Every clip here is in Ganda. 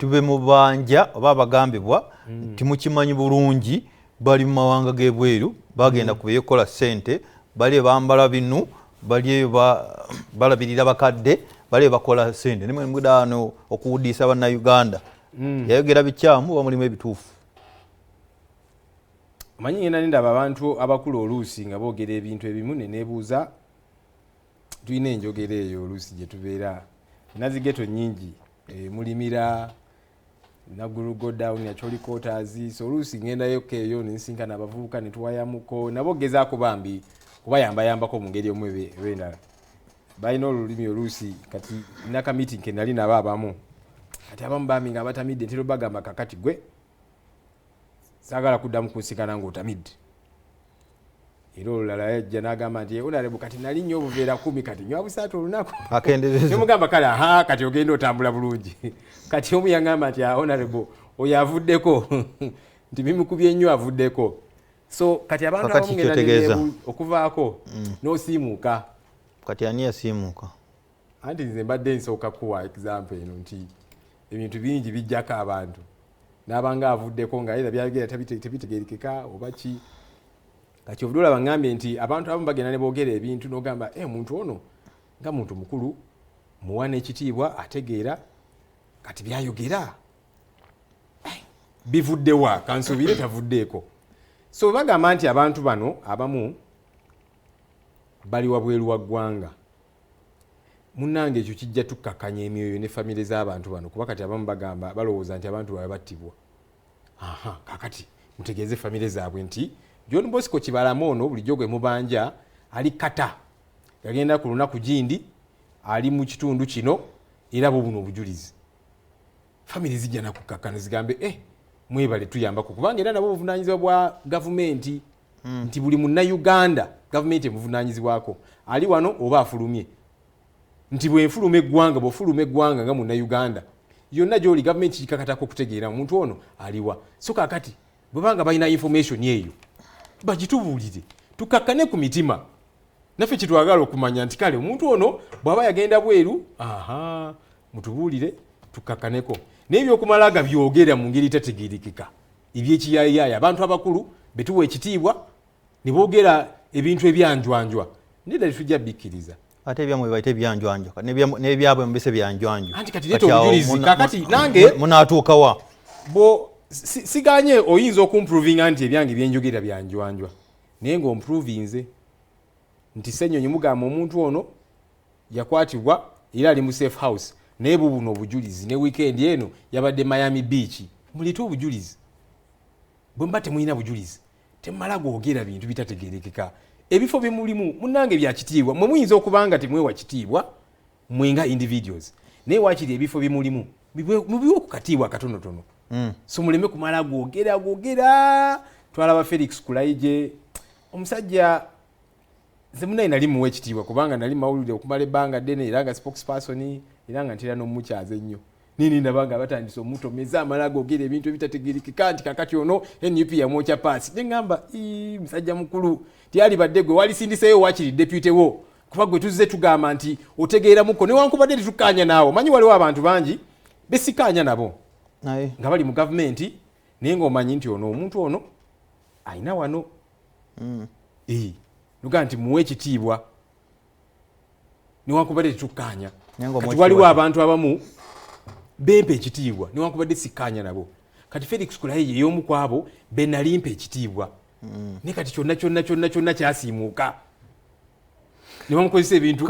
abantu be mubanja oba abagambibwa timukimanyi bulungi bali mu mawanga g'ebweru bagenda kubeekola ssente bali bambala binu bali balabirira bakadde bali bakola ssente nimwe mudano okuwudiisa bannayuganda yayogera bikyamu bamulimu ebituufu. Manyi ngenda ndaba abantu abakulu oluusi nga boogera ebintu ebimu ne neebuuza tulina enjogera eyo oluusi gye tubeera nazigeto nnyingi mulimira naguru go down ya choli quarters so oluusi ngendayo eyo nensinkana abavubuka ne tuwayamuko nabo gezaako bambi kubayamba-yambako mu ngeri omwe bendala balina olulimi oluusi kati naka meeting ke nali nabo abamu kati abamu bambi nga batamidde ntero bagamba kakati gwe saagala kuddamu kunsikana ng'otamidde era olulala yajja n'agamba nti honorable kati nali nnyo obuveera 10 kati nywa busaatu olunaku nemugamba kale aha kati ogenda otambula bulungi kati omu yagamba nti honorable oyo avuddeko nti bimukubye nnyo avuddeko so kati abantu abamugenda okuvaako n'osiimuuka kati ani yasiimuuka anti nze mbadde nsooka kuwa example eno nti ebintu bingi bijjako abantu n'abanga avuddeko nga era byagera tebitegerekeka oba ki kati obudola bangambye nti abantu abamu bagenda ne boogera ebintu n'ogamba muntu ono nga muntu mukulu muwa n'ekitiibwa ategeera kati byayogera bivuddewa kansuubire tavuddeeko so bagamba nti abantu bano abamu bali wabweru wa ggwanga munnange ekyo kijja tukkakanya emyoyo ne famire z'abantu bano kuba kati abamu bagamba balowooza nti abantu baabwe battibwa kakati mutegeeze famire zaabwe nti John Bosco Kibalamu ono bulijjo gwe mubanja ali kata yagenda ku lunaku gindi ali mu kitundu kino era buno obujulizi famire zijja nakukkakana zigambe mwebale tuyambako kubanga era nabo buvunaanyizibwa bwa gavumenti nti buli munnayuganda gavumenti emuvunaanyizibwako ali wano oba afulumye nti bwenfuluma eggwanga bwofuluma eggwanga nga munnayuganda yonna gy'oli gavumenti kikakatako okutegeera omuntu ono aliwa so kakati bwebanga balina information eyo bagitubuulire tukakkane ku mitima naffe kitwagala okumanya nti kale omuntu ono bw'aba yagenda bweru mutubuulire tukkakkaneko n'ebyokumalaga byogera mu ngeri tategeerekeka ebyekiyaayaaya abantu abakulu betuwa ekitiibwa ne boogera ebintu ebyanjwanjwa nedda tujja bikkiriza ate ebyamwe baite ebyanjwanjwa n'ebyabwe mubise byanjwanjwa anti kati leeta obujulizi kakati nange munaatuukawa siganye oyinza okumprovinga nti ebyange byenjogera byanjwanjwa naye ng'omprovinze nti Ssenyonyi mugamba omuntu ono yakwatibwa era ali mu safe house naye buno obujulizi ne weekend eno yabadde Miami Beach mulete obujulizi bwe mba temulina bujulizi temala gwogera bintu bitategeerekeka ebifo bimulimu munnange byakitiibwa mwe muyinza okubanga temwewa kitiibwa mwenga individuals naye wakiri ebifo bimulimu mubiwe ku katiibwa katonotono so muleme kumala gwogera twalaba Felix Kulaigye omusajja nze munaye nali muwa ekitiibwa kubanga nali mawulire okumala ebbanga ddene era nga spokesperson era nga ntera n'omukyaza ennyo nini ndabanga batandise omutomeza amala gwogera ebintu ebitategeerekeka nti kakati ono NUP yamwokya paasi neŋŋamba musajja mukulu tyali badde gwe walisindiseyo wakiri deputy wo kuba gwe tuzze tugamba nti otegeeramuko newankubadde tetukkaanya naawo manyi waliwo abantu bangi besikkaanya nabo nga bali mu gavumenti naye ng'omanyi nti ono omuntu ono ayina wano nuga nti muwe ekitiibwa newankubadde tetukkaanya kati waliwo abantu abamu bempa ekitiibwa newankubadde sikkaanya nabo kati Felix Kulaigye y'omu ku abo be nalimpa ekitiibwa ne kati kyonna kyasiimuuka ne bamukozesa ebintu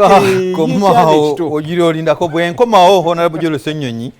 komawo ogira olindako bwenkomawo Honorable Ssenyonyi